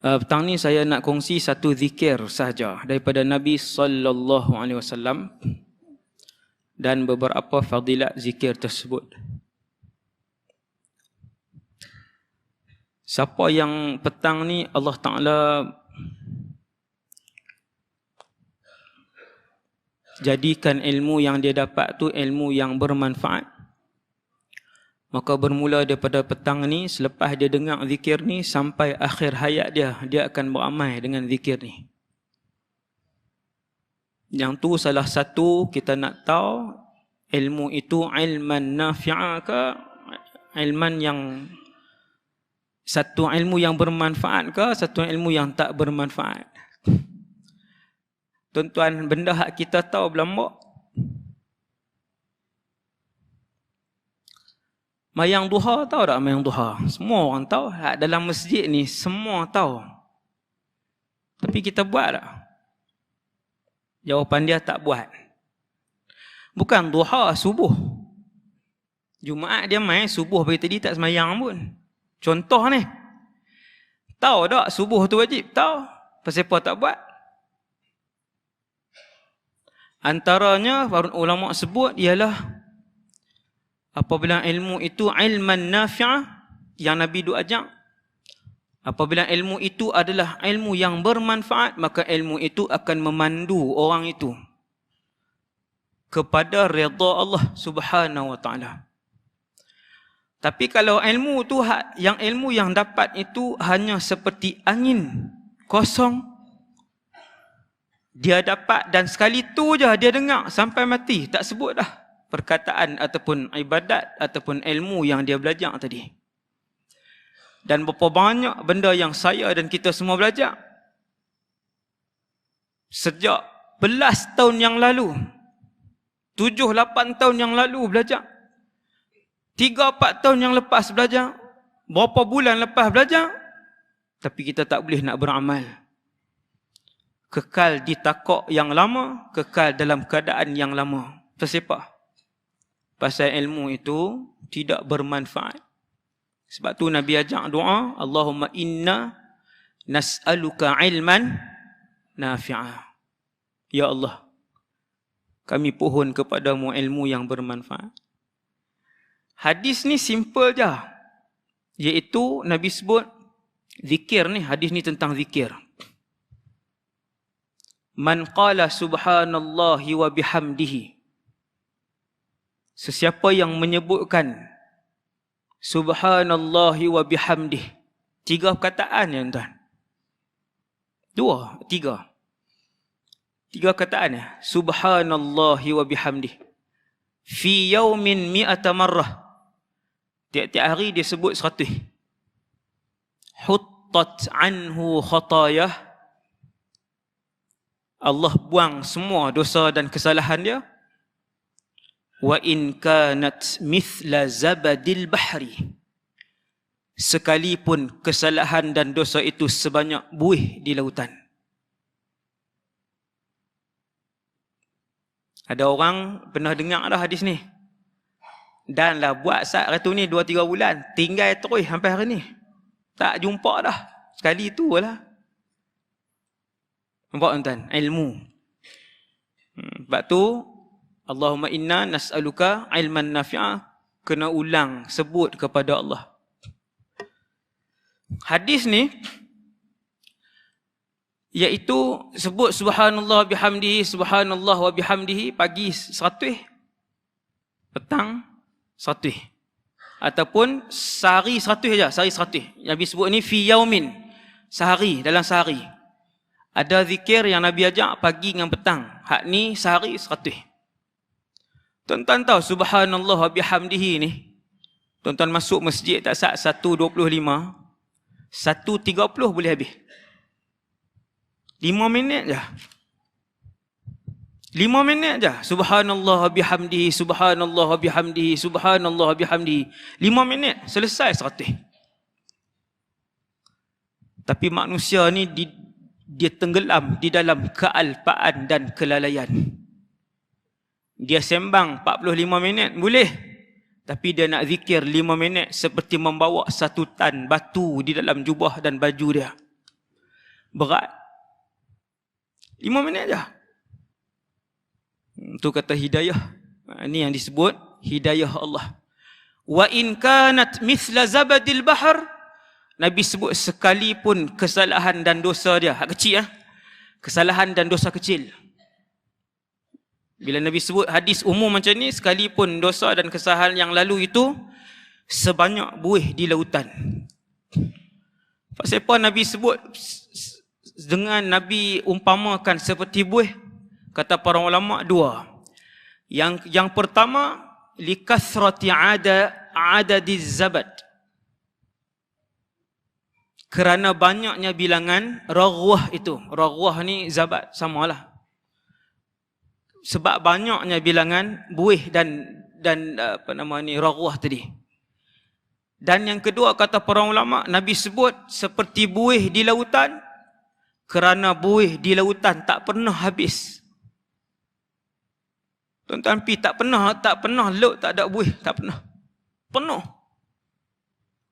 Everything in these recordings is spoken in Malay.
Petang ni saya nak kongsi satu zikir sahaja daripada Nabi sallallahu alaihi wasallam dan beberapa fadilat zikir tersebut. Siapa yang petang ni Allah Ta'ala jadikan ilmu yang dia dapat tu ilmu yang bermanfaat, maka bermula daripada petang ni, selepas dia dengar zikir ni sampai akhir hayat dia, dia akan beramal dengan zikir ni. Yang tu salah satu kita nak tahu ilmu itu ilman nafi'a ke ilman yang satu ilmu yang bermanfaat ke satu ilmu yang tak bermanfaat. Tuan-tuan, benda hak kita tahu belambak. Mayang duha tahu tak mayang duha? Semua orang tahu. Dalam masjid ni semua tahu. Tapi kita buat tak? Jawapan dia tak buat. Bukan duha, subuh. Jumaat dia main subuh pagi tadi tak semayang pun. Contoh ni. Tahu tak subuh tu wajib? Tahu. Pasal apa tak buat? Antaranya ulama sebut ialah apabila ilmu itu ilman nafi'ah yang Nabi duk ajak, apabila ilmu itu adalah ilmu yang bermanfaat, maka ilmu itu akan memandu orang itu kepada redha Allah Subhanahu wa taala. Tapi kalau ilmu tu ilmu yang dapat itu hanya seperti angin kosong, dia dapat dan sekali tu je dia dengar sampai mati, tak sebut dah perkataan ataupun ibadat ataupun ilmu yang dia belajar tadi. Dan berapa banyak benda yang saya dan kita semua belajar sejak belas tahun yang lalu, 7-8 tahun yang lalu belajar, 3-4 tahun yang lepas belajar, berapa bulan lepas belajar, tapi kita tak boleh nak beramal. Kekal di takok yang lama, kekal dalam keadaan yang lama. Pasal apa? Pasal ilmu itu tidak bermanfaat. Sebab tu Nabi ajak doa, Allahumma inna nas'aluka ilman nafi'ah. Ya Allah, kami pohon kepadamu ilmu yang bermanfaat. Hadis ni simple je. Iaitu Nabi sebut zikir ni, hadis ni tentang zikir. Man qala subhanallahi wa bihamdihi. Sesiapa yang menyebutkan subhanallahi wa bihamdih, 3 perkataan ya tuan. 3 perkataan ya. Subhanallahi wa bihamdih. Fi yaumin mi'ata marrah. Tiap-tiap hari dia sebut 100. Huttat anhu khatayah. Allah buang semua dosa dan kesalahan dia. Wa in kanat mithla zabadil bahri. Sekalipun kesalahan dan dosa itu sebanyak buih di lautan. Ada orang pernah dengar dah hadis ni. Dan lah buat saat hari tu ni 2-3 bulan. Tinggal terus sampai hari ni. Tak jumpa dah. Sekali tu lah. Nampak tuan? Ilmu. Sebab tu Allahumma inna nas'aluka ilman nafi'ah, kena ulang sebut kepada Allah. Hadis ni iaitu sebut subhanallah bihamdihi, subhanallah wa bihamdihi pagi 100, petang 100, ataupun sehari 100 saja, sehari 100. Nabi sebut ni fi yaumin, sehari, dalam sehari. Ada zikir yang Nabi ajak pagi dengan petang. Hak ni sehari 100. Tuan-tuan tahu subhanallah wa bihamdihi ni, tuan-tuan masuk masjid tak sat 1.25, 1.30 boleh habis. 5 minit je. 5 minit je. Subhanallah wa bihamdihi, subhanallah wa bihamdihi, subhanallah wa bihamdihi. 5 minit selesai 100. Tapi manusia ni dia tenggelam di dalam kealpaan dan kelalaian. Dia sembang 45 minit boleh, tapi dia nak zikir 5 minit seperti membawa 1 tan batu di dalam jubah dan baju dia. Berat. 5 minit aja. Itu kata hidayah. Ini yang disebut hidayah Allah. Wa in kanat mithla zabadil bahr, Nabi sebut sekalipun kesalahan dan dosa dia, hak kecil kesalahan dan dosa kecil. Bila Nabi sebut hadis umum macam ni, sekalipun dosa dan kesalahan yang lalu itu sebanyak buih di lautan. Pasal apa Nabi sebut dengan Nabi umpamakan seperti buih? Kata para ulama dua. Yang pertama, likathrati adadiz zabad. Kerana banyaknya bilangan raghwah itu. Raghwah ni zabad, samalah. Sebab banyaknya bilangan buih dan raghwah tadi. Dan yang kedua, kata para ulama, Nabi sebut seperti buih di lautan, kerana buih di lautan tak pernah habis. Tuan-tuan pi tak pernah laut tak ada buih, tak pernah. Penuh.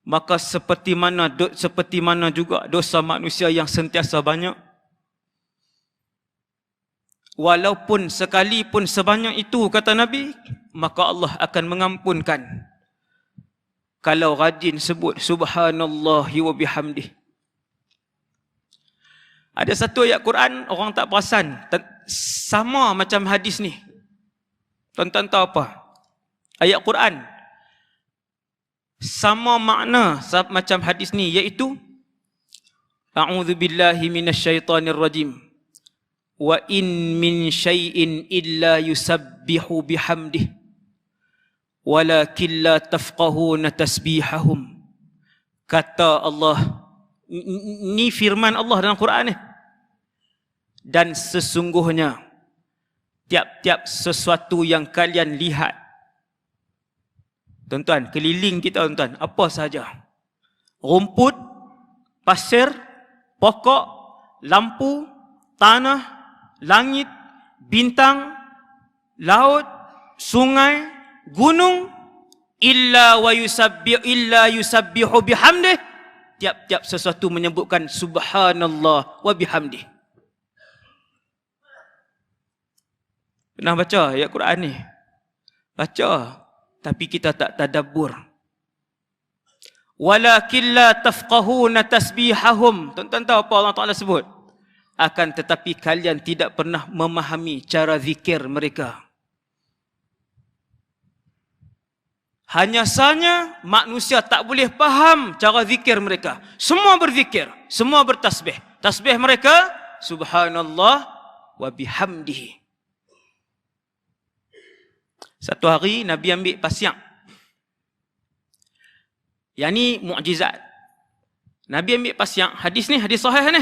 Maka seperti mana juga dosa manusia yang sentiasa banyak. Walaupun sekalipun sebanyak itu, kata Nabi, maka Allah akan mengampunkan kalau rajin sebut subhanallahi wa bihamdih. Ada satu ayat Quran orang tak perasan, sama macam hadis ni. Tuan-tuan tahu apa? Ayat Quran sama makna macam hadis ni, iaitu a'udzubillahi minasyaitonir rajim. Wa in min syai'in illa yusabbihu bihamdih walakin la tafqahuna tasbihahum. Kata Allah, ni firman Allah dalam Quran ni. Dan sesungguhnya tiap-tiap sesuatu yang kalian lihat, tuan-tuan, keliling kita, tuan-tuan, apa sahaja, rumput, pasir, pokok, lampu, tanah, langit, bintang, laut, sungai, gunung, illa yusabbihu bihamdih, tiap-tiap sesuatu menyebutkan subhanallah wa bihamdih. Pernah baca ayat Quran ni? Baca, tapi kita tak tadabbur. Walakin la tafqahuna tasbihahum. Tuan-tuan tahu apa Allah Ta'ala sebut? Akan tetapi kalian tidak pernah memahami cara zikir mereka. Hanya sahaja manusia tak boleh faham cara zikir mereka. Semua berzikir, semua bertasbih. Tasbih mereka subhanallah wa bihamdihi. Satu hari Nabi ambil pasang. Yang ni mukjizat. Nabi ambil pasang, hadis ni hadis sahih ni.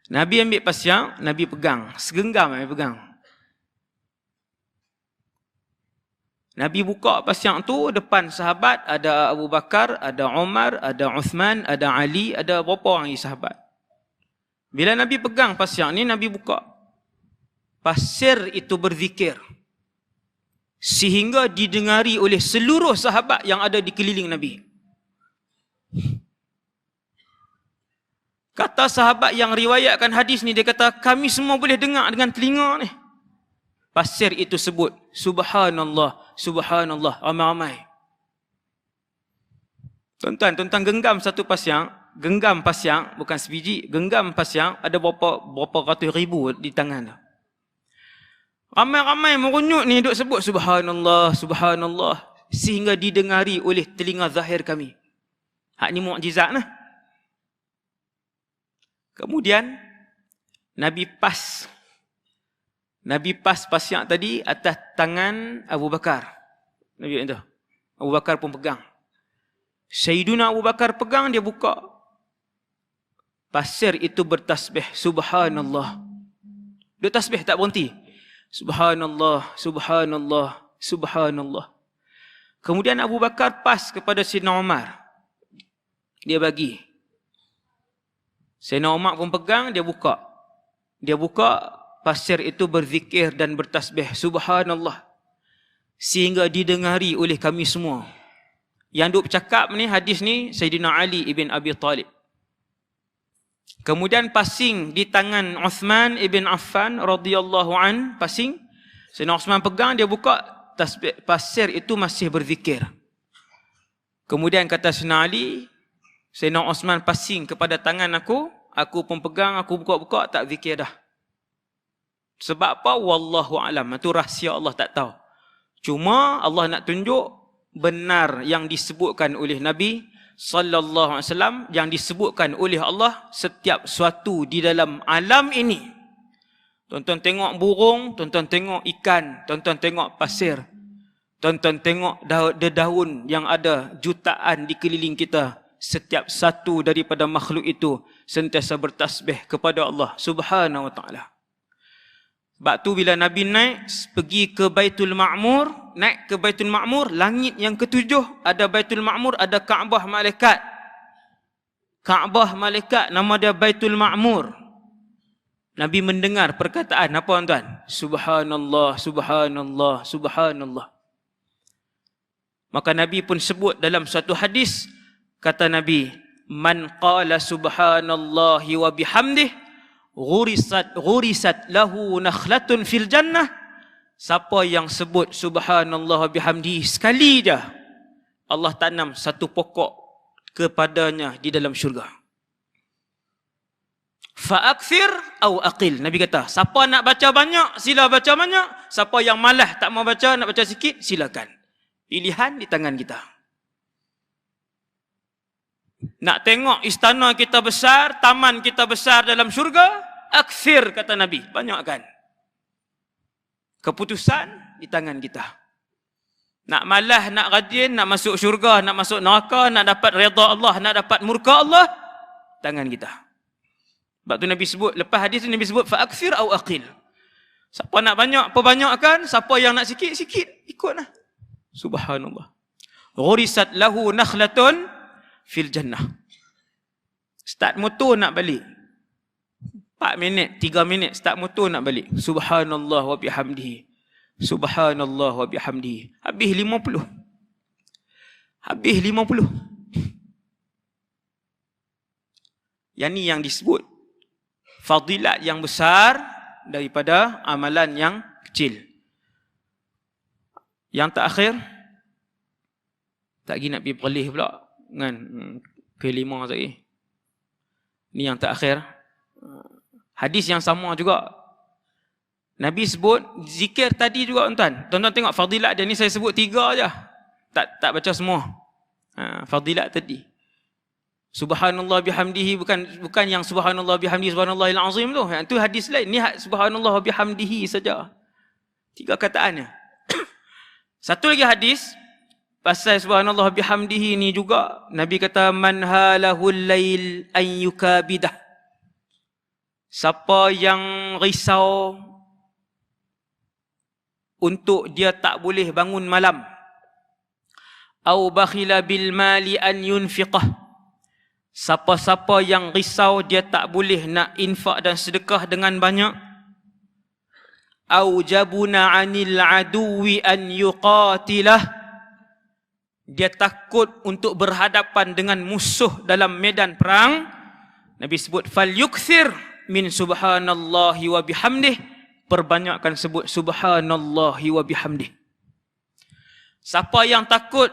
Nabi ambil pasang, Nabi pegang, segenggam Nabi pegang. Nabi buka pasang tu, depan sahabat ada Abu Bakar, ada Umar, ada Uthman, ada Ali, ada berapa orang sahabat. Bila Nabi pegang pasang ni, Nabi buka. Pasir itu berzikir. Sehingga didengari oleh seluruh sahabat yang ada di keliling Nabi. Kata sahabat yang riwayatkan hadis ni, dia kata, kami semua boleh dengar dengan telinga ni. Pasir itu sebut subhanallah, subhanallah, ramai-ramai. Tuan-tuan genggam satu pasang, genggam pasang, bukan sebiji, genggam pasang, ada berapa ratus ribu di tangan tu. Ramai-ramai merunyut ni duk sebut subhanallah, subhanallah, sehingga didengari oleh telinga zahir kami. Hak ni mukjizat lah. Kemudian Nabi pas pasang tadi atas tangan Abu Bakar. Nabi itu. Abu Bakar pun pegang. Sayyiduna Abu Bakar pegang, dia buka. Pasir itu bertasbih subhanallah. Dia tasbih tak berhenti. Subhanallah, subhanallah, subhanallah. Kemudian Abu Bakar pas kepada Sayyidina Umar. Dia bagi. Sayyidina Umar pun pegang, dia buka. Dia buka, pasir itu berzikir dan bertasbih subhanallah. Sehingga didengari oleh kami semua. Yang duk bercakap ni, hadis ni, Sayyidina Ali ibn Abi Talib. Kemudian pasing di tangan Uthman ibn Affan radhiyallahu an, pasing. Sayyidina Uthman pegang, dia buka, tasbih pasir itu masih berzikir. Kemudian kata Sayyidina Ali, Sayyidina Uthman pasing kepada tangan aku pun pegang, aku buka-buka, tak zikir dah. Sebab apa? Wallahu alam. Itu rahsia Allah, tak tahu. Cuma Allah nak tunjuk benar yang disebutkan oleh Nabi sallallahu alaihi wasallam, yang disebutkan oleh Allah, setiap suatu di dalam alam ini. Tonton tengok burung, tonton tengok ikan, tonton tengok pasir, tonton tengok daun yang ada jutaan di keliling kita. Setiap satu daripada makhluk itu sentiasa bertasbih kepada Allah Subhanahu wa taala. Sebab tu bila Nabi naik pergi ke Baitul Ma'mur, naik ke Baitul Ma'mur, langit yang ketujuh, ada Baitul Ma'mur, ada Kaabah malaikat. Kaabah malaikat, nama dia Baitul Ma'mur. Nabi mendengar perkataan apa tuan-tuan? Subhanallah, subhanallah, subhanallah. Maka Nabi pun sebut dalam suatu hadis, kata Nabi, man qala subhanallahi wa bihamdih ghurisat lahu nakhlatun fil jannah. Siapa yang sebut subhanallah bihamdi sekali je, Allah tanam satu pokok kepadanya di dalam syurga. Fa'akthir au aqil. Nabi kata, siapa nak baca banyak, sila baca banyak. Siapa yang malas tak mau baca, nak baca sikit, silakan. Pilihan di tangan kita. Nak tengok istana kita besar, taman kita besar dalam syurga, akthir, kata Nabi, banyakkan. Keputusan di tangan kita. Nak malas, nak rajin, nak masuk syurga, nak masuk neraka, nak dapat redha Allah, nak dapat murka Allah, tangan kita. Sebab tu Nabi sebut, lepas hadis tu Nabi sebut fa'akthir au aqil. Siapa nak banyak, perbanyakkan. Siapa yang nak sikit, sikit, ikutlah. Subhanallah. Ghurisat lahu nakhlatun fil jannah. Start motor nak balik 4 minit, 3 minit, start motor nak balik. Subhanallah wa bihamdihi. Subhanallah wa bihamdihi. Habis 50. Habis 50. Yang ni yang disebut fadilat yang besar daripada amalan yang kecil. Yang terakhir, tak lagi nak pergi perlih pula kan, kelima lagi. Ni yang terakhir. Hadis yang sama juga. Nabi sebut zikir tadi juga tuan-tuan. Tuan-tuan tengok fadilat dia ni, saya sebut 3 je. Tak baca semua. Fadilat tadi. Subhanallah bihamdihi, bukan yang subhanallah bihamdihi subhanallahil azim tu. Yang tu hadis lain. Ni subhanallah bihamdihi saja. 3 kataannya. Satu lagi hadis pasal subhanallah bihamdihi ni juga, Nabi kata man halahul lail an yukabidah. Siapa yang risau untuk dia tak boleh bangun malam, au bakhila bil mali an yunfiqah. Siapa-siapa yang risau dia tak boleh nak infak dan sedekah dengan banyak, au jabuna anil aduwi an yuqatilah. Dia takut untuk berhadapan dengan musuh dalam medan perang. Nabi sebut fal yukthir min subhanallahi wa bihamdih. Perbanyakkan sebut subhanallahi wa bihamdih. Siapa yang takut,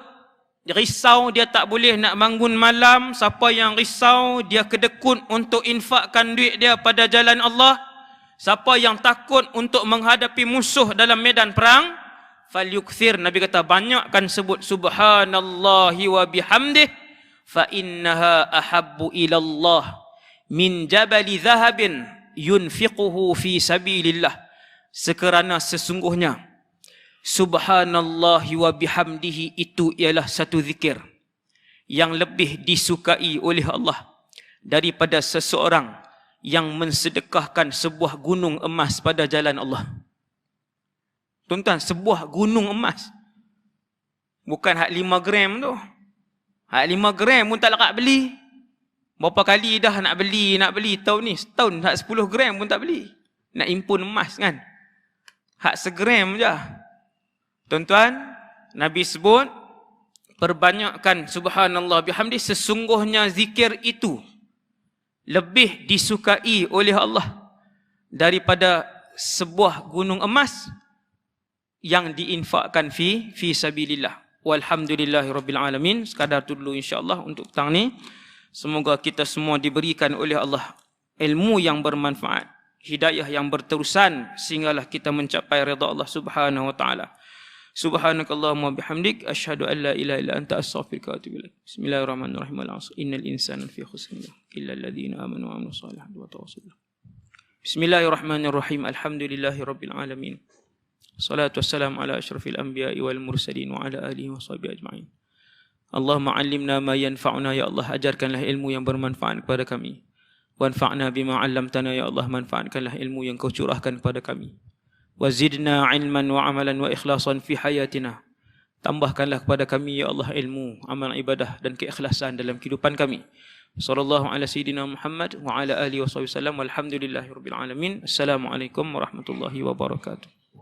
risau dia tak boleh nak bangun malam, siapa yang risau dia kedekut untuk infakkan duit dia pada jalan Allah, siapa yang takut untuk menghadapi musuh dalam medan perang, falyukthir, Nabi kata banyakkan sebut subhanallahi wa bihamdih, fa innaha ahabbu ilallah min jabali zahabin yunfiquhu fi sabilillah. Sekerana sesungguhnya subhanallahi wa bihamdihi itu ialah satu zikir yang lebih disukai oleh Allah daripada seseorang yang mensedekahkan sebuah gunung emas pada jalan Allah. Tuan-tuan, sebuah gunung emas. Bukan hak 5 gram tu. Hak 5 gram pun tak larat beli. Berapa kali dah nak beli tahun ni. Setahun hak 10 gram pun tak beli. Nak impun emas kan. Hak 1 gram je. Tuan-tuan, Nabi sebut perbanyakkan subhanallah bihamdi, sesungguhnya zikir itu lebih disukai oleh Allah daripada sebuah gunung emas yang diinfakkan fi sabilillah. Walhamdulillahirabbil alamin. Sekadar tu dulu insya-Allah untuk petang ni. Semoga kita semua diberikan oleh Allah ilmu yang bermanfaat, hidayah yang berterusan sehinggalah kita mencapai redha Allah Subhanahu wa taala. Subhanakallahumma bihamdik asyhadu an la ilaha illa anta astaghfiruka wa atubu ilaik. Bismillahirrahmanirrahim. Innal insana lafi khusr illa alladhina amanu wa amilus solihati wa tawassaw. Bismillahirrahmanirrahim. Alhamdulillahirabbil alamin. Salatu wassalamu ala asyrafil anbiya'i wal mursalin wa ala alihi wa sahbihi ajma'in. Allahumma 'allimna ma yanfa'una, ya Allah, ajarkanlah ilmu yang bermanfaat kepada kami. Wanfa'na bima 'allamtana, ya Allah, manfaatkanlah ilmu yang Kau curahkan kepada kami. Wazidna 'ilman wa 'amalan wa ikhlasan fi hayatina. Tambahkanlah kepada kami, ya Allah, ilmu, amal ibadah dan keikhlasan dalam kehidupan kami. Sallallahu ala sayyidina Muhammad wa ala alihi wasallam. Walhamdulillahirabbil alamin. Assalamualaikum warahmatullahi wabarakatuh.